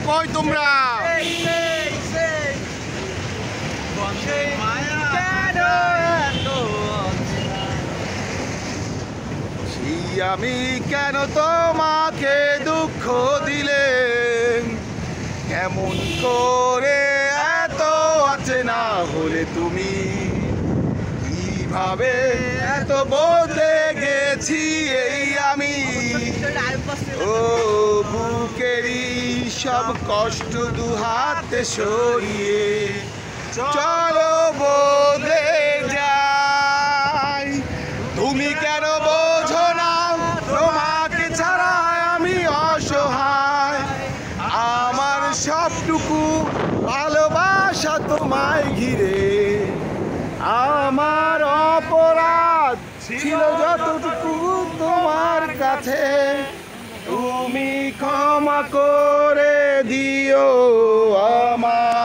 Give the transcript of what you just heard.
কই তোমরা? আমি কেন তোমাকে দুঃখ দিলে, কেমন করে এত আছে না হলে তুমি, কিভাবে এত বদলে গেছি এই আমি। ও বুকেরই সব কষ্ট দুহাতে সরিয়ে চলো বদলে যাই। তুমি কেন বোঝো না তোমাকে ছাড়া আমি অসহায়, আমার সবটুকু ভালোবাসা তোমায় ঘিরে। আমার অপরাধ ছিল যতটুকু তোমার কাছে, তুমি ক্ষমা করে দিও আমায়।